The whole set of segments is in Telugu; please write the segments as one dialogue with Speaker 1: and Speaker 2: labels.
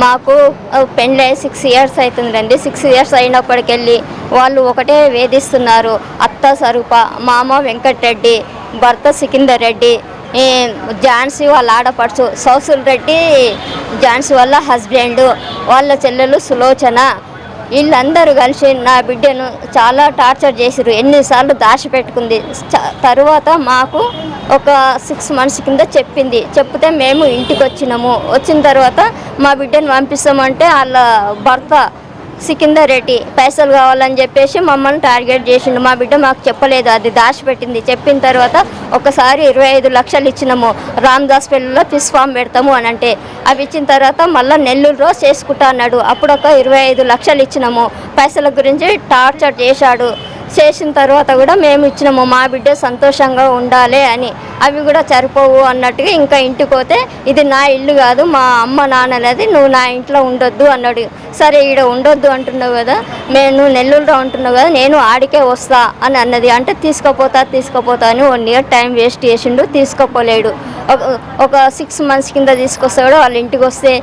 Speaker 1: మాకు పెళ్ళై 6 ఇయర్స్ అవుతుందండి. 6 ఇయర్స్ అయినప్పటికెళ్ళి వాళ్ళు ఒకటే వేధిస్తున్నారు. అత్త స్వరూప, మామ వెంకటరెడ్డి, భర్త సికిందర్ రెడ్డి, ఝాన్సీ వాళ్ళ ఆడపడుచు సౌసుల్ రెడ్డి, ఝాన్సీ వాళ్ళ హస్బెండ్, వాళ్ళ చెల్లెలు సులోచన, వీళ్ళందరూ కలిసి నా బిడ్డను చాలా టార్చర్ చేసిరు. ఎన్నిసార్లు దాచిపెట్టుకుంది. తరువాత మాకు ఒక 6 months కింద చెప్తే మేము ఇంటికి వచ్చిన తర్వాత మా బిడ్డను పంపిస్తామంటే వాళ్ళ భర్త సికిందర్ రెడ్డి పైసలు కావాలని చెప్పేసి మమ్మల్ని టార్గెట్ చేసిండు. మా బిడ్డ మాకు చెప్పలేదు, అది దాచిపెట్టింది. చెప్పిన తర్వాత ఒకసారి 25 లక్షలు ఇచ్చినాము. రామదాస్ పెళ్ళిలో ఫిష్ ఫామ్ పెడతాము అని అంటే అవి ఇచ్చిన తర్వాత మళ్ళీ నెల్లూరులో చేసుకుంటా అన్నాడు. అప్పుడు ఒక 25 లక్షలు ఇచ్చినాము. పైసల గురించి టార్చర్ చేసిన తర్వాత కూడా మేము ఇచ్చినాము, మా బిడ్డ సంతోషంగా ఉండాలి అని. అవి కూడా సరిపోవు అన్నట్టుగా ఇంకా ఇంటికి పోతే ఇది నా ఇల్లు కాదు, మా అమ్మ నాన్నది, నువ్వు నా ఇంట్లో ఉండొద్దు అన్నాడు. సరే ఈడ ఉండొద్దు అంటున్నావు కదా, నేను నెల్లూరులో ఉంటున్నావు కదా, నేను ఆడికే వస్తా అని అన్నది. అంటే తీసుకుపోతా అని 1 year టైం వేస్ట్ చేసిండు, తీసుకుపోలేడు. ఒక 6 months కింద తీసుకొస్తాడు. వాళ్ళ ఇంటికి వస్తే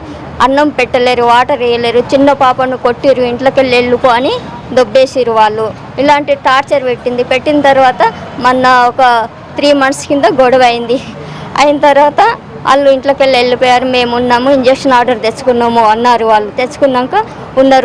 Speaker 1: అన్నం పెట్టలేరు, వాటర్ వేయలేరు, చిన్న పాపను కొట్టిరు, ఇంట్లోకి వెళ్ళిపో అని దొబ్బేసిరు వాళ్ళు. ఇలాంటి టార్చర్ పెట్టిన తర్వాత మొన్న ఒక 3 months కింద గొడవ అయిన తర్వాత వాళ్ళు ఇంట్లోకి వెళ్ళిపోయారు. మేము ఉన్నాము, ఇంజక్షన్ ఆర్డర్ తెచ్చుకున్నాము అన్నారు. వాళ్ళు తెచ్చుకున్నాక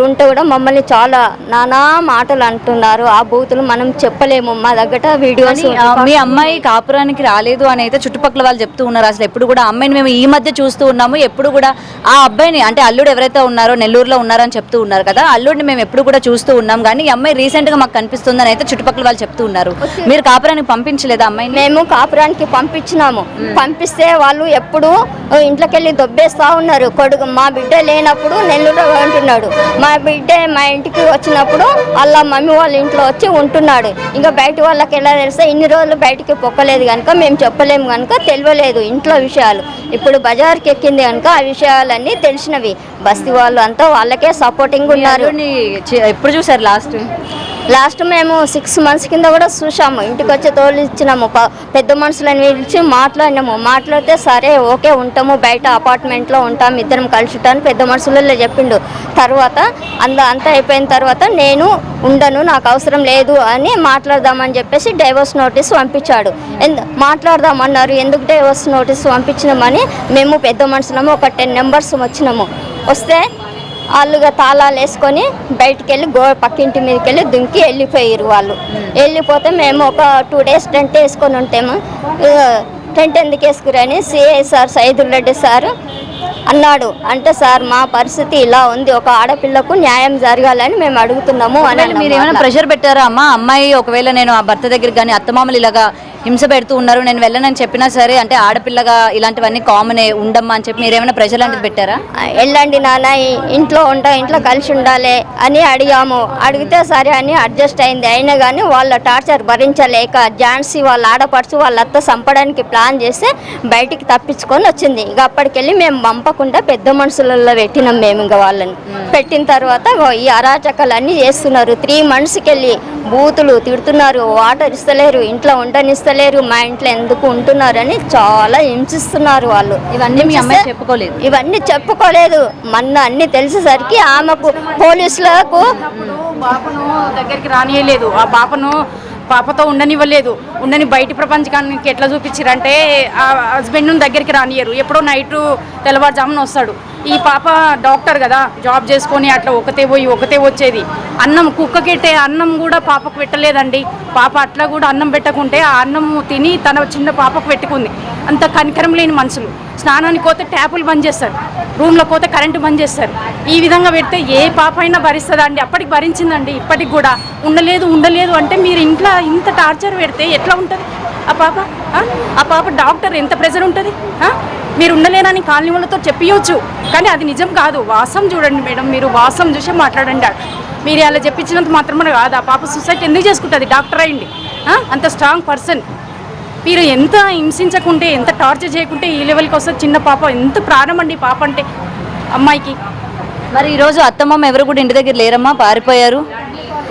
Speaker 1: ఉంటే కూడా మమ్మల్ని చాలా నానా మాటలు అంటున్నారు. ఆ బూతులు మనం చెప్పలేము, మా దగ్గర వీడియోస్.
Speaker 2: మీ అమ్మాయి కాపురానికి రాలేదు అని అయితే చుట్టుపక్కల వాళ్ళు చెప్తూ ఉన్నారు. అసలు ఎప్పుడు కూడా అమ్మాయిని మేము ఈ మధ్య చూస్తూ ఉన్నాము, ఎప్పుడు కూడా ఆ అబ్బాయిని అంటే అల్లుడు ఎవరైతే ఉన్నారో నెల్లూరులో ఉన్నారని చెప్తూ ఉన్నారు కదా, అల్లుడిని మేము ఎప్పుడు కూడా చూస్తూ ఉన్నాం, కానీ ఈ అమ్మాయి రీసెంట్గా మాకు కనిపిస్తుందని అయితే చుట్టుపక్కల వాళ్ళు చెప్తూ ఉన్నారు. మీరు కాపురానికి పంపించలేదా అమ్మాయిని?
Speaker 1: మేము కాపురానికి పంపించినాము. పంపిస్తే వాళ్ళు ఎప్పుడు ఇంట్లోకి వెళ్ళి దొబ్బేస్తూ ఉన్నారు. కొడుకు మా బిడ్డ లేనప్పుడు నెల్లూరులో ఉంటున్నాడు, మా బిడ్డ మా ఇంటికి వచ్చినప్పుడు వాళ్ళ మమ్మీ వాళ్ళ ఇంట్లో వచ్చి ఉంటున్నాడు. ఇంకా బయట వాళ్ళకి ఎలా తెలిస్తే ఇన్ని రోజులు బయటికి పొక్కలేదు కనుక మేము చెప్పలేము, కనుక తెలియలేదు ఇంట్లో విషయాలు. ఇప్పుడు బజార్కి ఎక్కింది కనుక ఆ విషయాలన్నీ తెలిసినవి. బస్తీ వాళ్ళు అంతా వాళ్ళకే సపోర్టింగ్ ఉన్నారు.
Speaker 2: ఎప్పుడు చూసారు
Speaker 1: లాస్ట్ మేము 6 months కింద కూడా చూసాము. ఇంటికి వచ్చి తోలు ఇచ్చినాము, పెద్ద మనుషులను పిలిచి మాట్లాడితే సరే ఓకే ఉంటాము, బయట అపార్ట్మెంట్లో ఉంటాం, ఇద్దరం కలిసి ఉంటాను పెద్ద మనుషులలో చెప్పిండు. తర్వాత అంతా అయిపోయిన తర్వాత నేను ఉండను, నాకు అవసరం లేదు అని మాట్లాడదామని చెప్పేసి డైవర్స్ నోటీస్ పంపించాడు. మాట్లాడదామన్నారు. ఎందుకు డైవర్స్ నోటీస్ పంపించినామని మేము పెద్ద మనుషులము ఒక 10 members వచ్చినాము. వస్తే వాళ్ళుగా తాళాలు వేసుకొని బయటికి వెళ్ళి పక్కింటి మీదకి వెళ్ళి దుంకి వెళ్ళిపోయారు వాళ్ళు. వెళ్ళిపోతే మేము ఒక 2 days టెంట్ వేసుకొని ఉంటాము. టెంట్ ఎందుకు వేసుకురని CI sir Saidul Reddy sir అన్నాడు. అంటే సార్ మా పరిస్థితి ఇలా ఉంది, ఒక ఆడపిల్లకు న్యాయం జరగాలని మేము అడుగుతున్నాము అని.
Speaker 2: మీరు ఏమైనా ప్రెషర్ పెట్టారా అమ్మా? అమ్మాయి ఒకవేళ నేను ఆ భర్త దగ్గరికి కానీ అత్తమామలు ఇలాగా హింస పెడుతూ ఉన్నారు, నేను వెళ్ళనని చెప్పినా సరే, అంటే ఆడపిల్లగా ఇలాంటివన్నీ కామనే ఉండమ్మా అని చెప్పి మీరు ఏమైనా ప్రెషర్ లాంటిది పెట్టారా?
Speaker 1: వెళ్ళండి నాన్న, ఇంట్లో కలిసి ఉండాలి అని అడిగితే సరే అని అడ్జస్ట్ అయింది. అయినా కానీ వాళ్ళ టార్చర్ భరించలేక ఝాన్సీ వాళ్ళ ఆడపడుచు వాళ్ళ అత్త చంపడానికి ప్లాన్ చేస్తే బయటికి తప్పించుకొని వచ్చింది. ఇక అప్పటికెళ్ళి మేము పంపకుండా పెద్ద మనుషులలో పెట్టినాం మేము. ఇంకా వాళ్ళని పెట్టిన తర్వాత ఈ అరాచకాలన్నీ చేస్తున్నారు. 3 monthsకి వెళ్ళి బూతులు తిడుతున్నారు, వాటర్ ఇస్తలేరు, ఇంట్లో ఉండనిస్తలేరు, మా ఇంట్లో ఎందుకు ఉంటున్నారని చాలా హింసిస్తున్నారు వాళ్ళు. ఇవన్నీ చెప్పుకోలేదు. మొన్న అన్ని తెలిసేసరికి ఆమెకు పోలీసులకు
Speaker 3: పాపను దగ్గరికి రానియలేదు, ఆ పాపతో ఉండనివ్వలేదు. బయట ప్రపంచానికి ఎట్లా చూపించారంటే ఆ హస్బెండ్ దగ్గరికి రానియరు. ఎప్పుడో నైట్ తెల్లవారుజామున వస్తాడు. ఈ పాప డాక్టర్ కదా, జాబ్ చేసుకొని అట్లా ఒకతే వచ్చేది. అన్నం కుక్కకెట్టే అన్నం కూడా పాపకు పెట్టలేదండి. పాప అట్లా కూడా అన్నం పెట్టకుంటే ఆ అన్నం తిని తన చిన్న పాపకు పెట్టుకుంది. అంత కనికరం లేని మనుషులు. స్నానానికి పోతే ట్యాపులు బంద్ చేస్తారు, రూమ్లోకి పోతే కరెంటు బంద్ చేస్తారు. ఈ విధంగా పెడితే ఏ పాప అయినా భరిస్తుందండి? అప్పటికి భరించిందండి, ఇప్పటికి కూడా ఉండలేదు అంటే మీరు ఇంట్లో ఇంత టార్చర్ పెడితే ఎట్లా ఉంటుంది ఆ పాప డాక్టర్ ఎంత ప్రెజర్ ఉంటుంది? మీరు ఉండలేనని కాలనీ వాళ్ళతో చెప్పియొచ్చు, కానీ అది నిజం కాదు. వాసం చూడండి మేడం, మీరు వాసం చూసే మాట్లాడండి. మీరు అలా చెప్పించినంత మాత్రమే కాదు. ఆ పాప సూసైడ్ ఎందుకు చేసుకుంటుంది? డాక్టర్ అయ్యండి, అంత స్ట్రాంగ్ పర్సన్. మీరు ఎంత హింసించకుంటే, ఎంత టార్చర్ చేయకుంటే ఈ లెవెల్కి వస్తుంది చిన్న పాప. ఎంత ప్రాణం అండి పాప అంటే అమ్మాయికి.
Speaker 2: మరి ఈరోజు అత్తమ్మ ఎవరు కూడా ఇంటి దగ్గర లేరమ్మా, పారిపోయారు.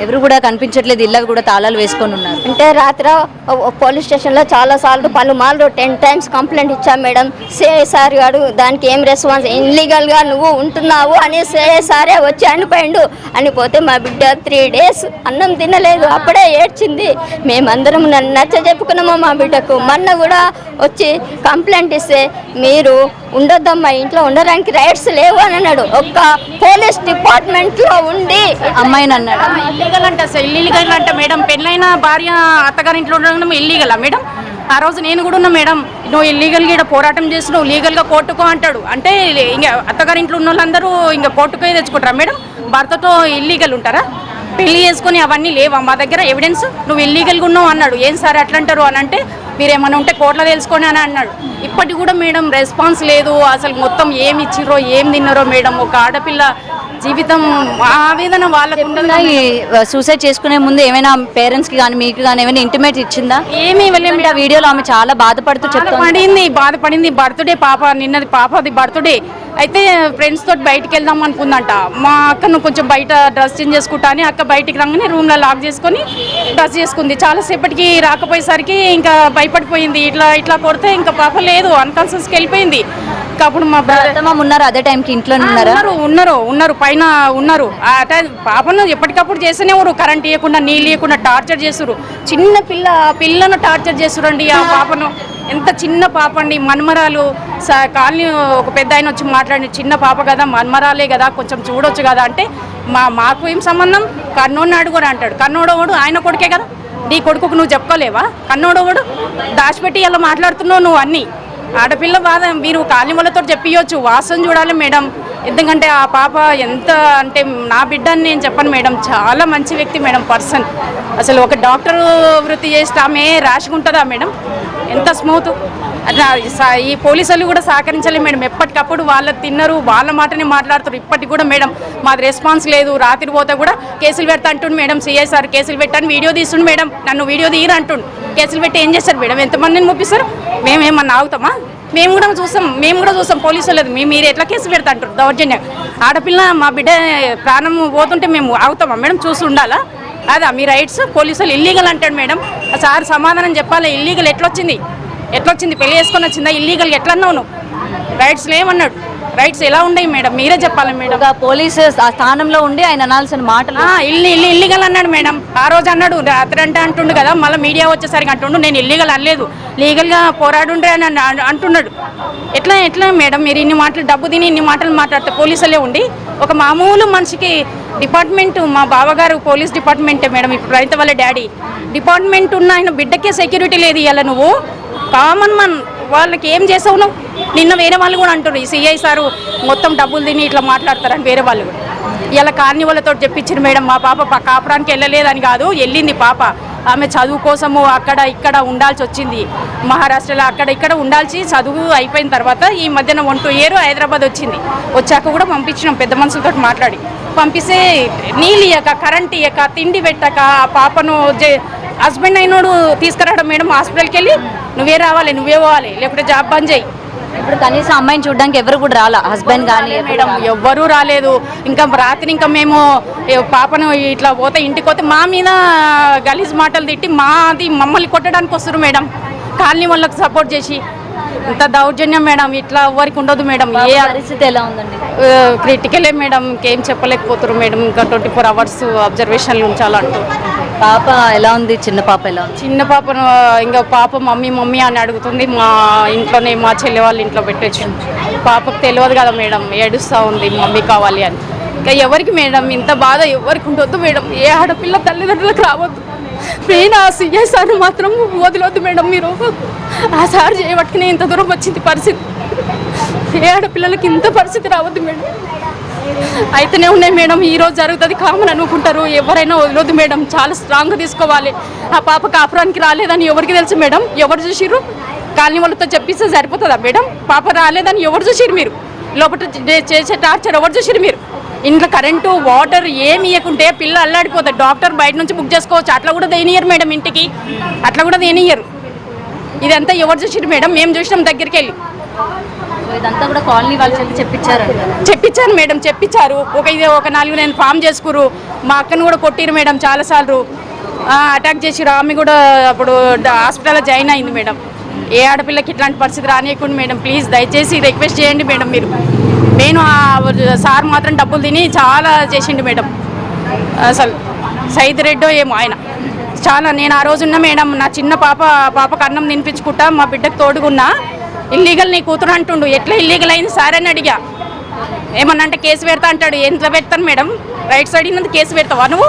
Speaker 2: ఎవరు కూడా కనిపించట్లేదు, ఇళ్ళకి కూడా తాళాలు వేసుకొని ఉన్నారు.
Speaker 1: అంటే రాత్రి పోలీస్ స్టేషన్లో చాలాసార్లు పలుమార్లు 10 times కంప్లైంట్ ఇచ్చాం మేడం. సిఐ సార్ గారు దానికి ఏం రెస్పాన్స్, ఇన్లీగల్గా నువ్వు ఉంటున్నావు అని సిఐ సారే వచ్చి అనిపోయిండు. అనిపోతే మా బిడ్డ 3 days అన్నం తినలేదు, అప్పుడే ఏడ్చింది. మేమందరం నచ్చ చెప్పుకున్నాము మా బిడ్డకు. మొన్న కూడా వచ్చి కంప్లైంట్ ఇస్తే మీరు ఉండొద్దమ్మా, ఇంట్లో ఉండడానికి రైట్స్ లేవు అని అన్నాడు. ఒక్క పోలీస్ డిపార్ట్మెంట్లో ఉండి
Speaker 2: అమ్మాయిని అన్నాడు.
Speaker 3: ఇల్లీగల్ అంట సార్, ఇల్లీగల్ అంట మేడం. పెళ్ళైన భార్య అత్తగారింట్లో ఉండడం ఇల్లీగలా మేడం? ఆ రోజు నేను కూడా ఉన్నా మేడం. నువ్వు ఇల్లీగల్గా ఇక్కడ పోరాటం చేసి నువ్వు లీగల్గా కోర్టుకో అంటాడు. అంటే ఇంకా అత్తగారింట్లో ఉన్న వాళ్ళందరూ ఇంకా కోర్టుకే తెచ్చుకుంటారా మేడం? భర్తతో ఇల్లీగల్ ఉంటారా? పెళ్లి చేసుకొని అవన్నీ లేవా మా దగ్గర ఎవిడెన్స్? నువ్వు ఇల్లీగల్గా ఉన్నావు అన్నాడు. ఏం సార్ అట్లా అంటారు అని అంటే, మీరేమన్నా ఉంటే కోర్టులో తెలుసుకొని అని అన్నాడు. ఇప్పటికి కూడా మేడం రెస్పాన్స్ లేదు. అసలు మొత్తం ఏమి ఇచ్చిరో ఏం తిన్నారో మేడం. ఒక ఆడపిల్ల జీవితం ఆవేదన వాళ్ళకు ఉండదు.
Speaker 2: సూసైడ్ చేసుకునే ముందు ఏమైనా పేరెంట్స్ కి కానీ మీకు కానీ ఏమైనా ఇంటిమేట్ ఇచ్చిందా?
Speaker 3: ఏమీ ఇవ్వలేము.
Speaker 2: ఆ వీడియోలో ఆమె చాలా బాధపడుతూ
Speaker 3: బాధపడింది. బర్త్డే పాప, నిన్నది పాపది బర్త్డే అయితే ఫ్రెండ్స్ తోటి బయటికి వెళ్దాం అనుకుందంట. మా అక్కను కొంచెం బయట డ్రెస్ చేంజ్ చేసుకుంటా అని అక్క బయటికి రాగానే రూమ్లో లాక్ చేసుకొని డ్రెస్ చేసుకుంది. చాలాసేపటికి రాకపోయేసరికి ఇంకా భయపడిపోయింది. ఇట్లా కొడితే ఇంకా పాప లేదు, అన్కాన్షియస్కి వెళ్ళిపోయింది. అప్పుడు మా
Speaker 2: బ్రదర్ ఉన్నారు అదే టైంకి ఇంట్లో
Speaker 3: ఉన్నారు పైన ఉన్నారు. పాపను ఎప్పటికప్పుడు చేస్తూనే ఉన్నారు. కరెంట్ ఇవ్వకుండా నీళ్ళు ఇవ్వకుండా టార్చర్ చేస్తున్నారు. చిన్న పిల్లను టార్చర్ చేస్తురండి. ఆ పాపను ఎంత చిన్న పాప అండి, మన్మరాలు. కాలనీ ఒక పెద్ద ఆయన వచ్చి మాట్లాడి, చిన్న పాప కదా, మన్మరాలే కదా, కొంచెం చూడొచ్చు కదా అంటే, మాకు ఏం సంబంధం, కన్నోడిని అడుగురా అంటాడు. కన్నోడోడు ఆయన కొడుకే కదా, నీ కొడుకుకు నువ్వు చెప్పుకోలేవా? కన్నోడోడు దాచిపెట్టి ఇలా మాట్లాడుతున్నావు నువ్వు అన్నీ. ఆడపిల్ల బాధ మీరు కాలనీ వాళ్ళతో చెప్పియొచ్చు, వాసన చూడాలి మేడం. ఎందుకంటే ఆ పాప ఎంత అంటే నా బిడ్డ అని నేను చెప్పను మేడం. చాలా మంచి వ్యక్తి మేడం, పర్సన్. అసలు ఒక డాక్టర్ వృత్తి చేస్తే ఆమె రాసుకుంటుందా మేడం? ఎంత స్మూత్. ఈ పోలీసులు కూడా సహకరించలేదు మేడం. ఎప్పటికప్పుడు వాళ్ళు తిన్నారు, వాళ్ళ మాటనే మాట్లాడుతారు. ఇప్పటికి కూడా మేడం మాది రెస్పాన్స్ లేదు. రాత్రి పోతే కూడా కేసులు పెడతా అంటుండు మేడం. సిఐ సార్ కేసులు పెట్టాను, వీడియో తీస్తుండు మేడం. నన్ను వీడియో తీయరు అంటుండు. కేసులు పెట్టి ఏం చేస్తారు మేడం? ఎంతమందిని ముప్పిస్తారు? మేమేమన్నా ఆగుతామా? మేము కూడా చూస్తాం పోలీసులు. మీరు ఎట్లా కేసు పెడతా అంటారు దౌర్జన్యం? ఆడపిల్ల మా బిడ్డ ప్రాణం పోతుంటే మేము ఆగుతామా మేడం? చూసి ఉండాలా? అదా మీ రైట్స్? పోలీసులు ఇల్లీగల్ అంటాడు మేడం. సార్ సమాధానం చెప్పాలి. ఇల్లీగల్ ఎట్లొచ్చింది? పెళ్లి చేసుకొని వచ్చిందా? ఇల్లీగల్గా ఎట్లా అన్నావు నువ్వు? రైట్స్ లేవన్నాడు. రైట్స్ ఎలా ఉన్నాయి మేడం? మీరే చెప్పాలి మేడం.
Speaker 2: పోలీసు ఆ స్థానంలో ఉండి ఆయన అనాల్సిన మాటలు
Speaker 3: ఇల్లీగల్ అన్నాడు మేడం. ఆ రోజు అన్నాడు, రాత్రి అంటుండు కదా, మళ్ళీ మీడియా వచ్చేసరికి అంటుండు నేను ఇల్లీగల్ అనలేదు, లీగల్గా పోరాడుండ్రే అని అంటున్నాడు. ఎట్లా మేడం మీరు ఇన్ని మాటలు, డబ్బు తిని ఇన్ని మాటలు మాట్లాడితే పోలీసులే ఉండి ఒక మామూలు మనిషికి డిపార్ట్మెంట్, మా బావగారు పోలీస్ డిపార్ట్మెంటే మేడం. ఇప్పుడు రైతు వాళ్ళ డాడీ డిపార్ట్మెంట్ ఉన్న ఆయన బిడ్డకే సెక్యూరిటీ లేదు. ఇలా నువ్వు కామన్ మన్ వాళ్ళకి ఏం చేసావు నువ్వు? నిన్న వేరే వాళ్ళు కూడా అంటారు, ఈ సిఐ సారు మొత్తం డబ్బులు తిని ఇట్లా మాట్లాడతారని వేరే వాళ్ళు కూడా. ఇలా కాలనీ వాళ్ళతో చెప్పించారు మేడం. మా పాప కాపురానికి వెళ్ళలేదని కాదు, వెళ్ళింది పాప. ఆమె చదువు కోసము అక్కడ ఇక్కడ ఉండాల్సి వచ్చింది. మహారాష్ట్రలో అక్కడ ఇక్కడ ఉండాల్సి చదువు అయిపోయిన తర్వాత ఈ మధ్యన 1-2 years హైదరాబాద్ వచ్చింది. వచ్చాక కూడా పంపించినాం పెద్ద మనుషులతో మాట్లాడి. పంపిస్తే నీళ్ళు ఇయ్యక, కరెంట్ ఇయ్యక, తిండి పెట్టక ఆ పాపను హస్బెండ్ అయినోడు తీసుకురావడం మేడం. హాస్పిటల్కి వెళ్ళి నువ్వే రావాలి, నువ్వే పోవాలి, లేకపోతే జాబ్ బంద్ చేయి.
Speaker 2: ఇప్పుడు కనీసం అమ్మాయిని చూడడానికి ఎవరు కూడా రాలా, హస్బెండ్ కానీ
Speaker 3: మేడం ఎవ్వరూ రాలేదు. ఇంకా రాత్రి ఇంకా మేము పాపను ఇట్లా పోతే ఇంటికి పోతే మా మీద గలీజ్ మాటలు తిట్టి మమ్మల్ని కొట్టడానికి వస్తారు మేడం. కాలనీ వాళ్ళకి సపోర్ట్ చేసి. ఇంత దౌర్జన్యం మేడం, ఇట్లా ఎవరికి ఉండదు మేడం. ఏ
Speaker 2: పరిస్థితి ఎలా ఉందండి?
Speaker 3: క్రిటికలే మేడం, ఇంకేం చెప్పలేకపోతారు మేడం. ఇంకా 24 hours అబ్జర్వేషన్లు ఉంచాలంటూ.
Speaker 2: పాప ఎలా ఉంది? చిన్న పాప ఎలా ఉంది?
Speaker 3: చిన్న పాపను ఇంకా పాప మమ్మీ అని అడుగుతుంది. మా ఇంట్లోనే మా చెల్లె వాళ్ళ ఇంట్లో పెట్టచ్చు. పాపకు తెలియదు కదా మేడం, ఏడుస్తూ ఉంది మమ్మీ కావాలి అని. ఇంకా ఎవరికి మేడం ఇంత బాధ ఎవరికి ఉండొద్దు మేడం. ఏ ఆడపిల్ల తల్లిదండ్రులకు రావద్దు. మెయిన్ ఆ సిఐ సార్ మాత్రం వదిలొద్దు మేడం. మీరు ఆ సార్ చేయబట్టుకునే ఇంత దూరం వచ్చింది పరిస్థితి. ఏ ఆడపిల్లలకి ఇంత పరిస్థితి రావద్దు మేడం. అయితేనే ఉన్నాయి మేడం. ఈరోజు జరుగుతుంది కామన్ అనుకుంటారు. ఎవరైనా వదిలొద్దు మేడం, చాలా స్ట్రాంగ్గా తీసుకోవాలి. ఆ పాప కాపురానికి రాలేదని ఎవరికి తెలుసు మేడం? ఎవరు చూసిర్రు? కాలనీ వాళ్ళతో చెప్పిస్తే సరిపోతుందా మేడం? పాప రాలేదని ఎవరు చూసిర్రు? మీరు లోపల చేసే టార్చర్ ఎవరు చూసిర్రు? మీరు ఇంట్లో కరెంటు వాటర్ ఏమి ఇవ్వకుంటే పిల్ల అల్లాడిపోతుంది. డాక్టర్ బయట నుంచి బుక్ చేసుకోవచ్చు, అట్లా కూడా దేనియరు మేడం. ఇంటికి అట్లా కూడా దేనియరు. ఇదంతా ఎవరు చూసిర్రు మేడం? మేము చూసినాం దగ్గరికి వెళ్ళి.
Speaker 2: ఇదంతా కూడా కాలనీ వాళ్ళ చేత చెప్పించారు.
Speaker 3: చెప్పించాను మేడం, చెప్పించారు. ఒక 4 నేను ఫామ్ చేసుకురు. మా అక్కను కూడా కొట్టిరు మేడం చాలాసార్లు. అటాక్ చేసిరు. ఆమె కూడా అప్పుడు హాస్పిటల్లో జాయిన్ అయింది మేడం. ఏ ఆడపిల్లకి ఇట్లాంటి పరిస్థితి రానియకుండా మేడం, ప్లీజ్ దయచేసి రిక్వెస్ట్ చేయండి మేడం మీరు. నేను సార్ మాత్రం డబ్బులు తిని చాలా చేసిండు మేడం. అసలు సైద్ రెడ్డో ఏమో ఆయన చాలా. నేను ఆ రోజున్న మేడం, నా చిన్న పాపకు అన్నం తినిపించుకుంటా, మా బిడ్డకు తోడుగున్నా. ఇల్లీగల్ నీ కూతురు అంటుండు. ఎట్లా ఇల్లీగల్ అయింది సార్ అని అడిగా. ఏమన్నా అంటే కేసు పెడతా అంటాడు. ఎంత పెడతాను మేడం? రైట్ సైడ్ ఉన్నది కేసు పెడతావా నువ్వు?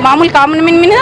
Speaker 3: మామూలు కామన్ మీద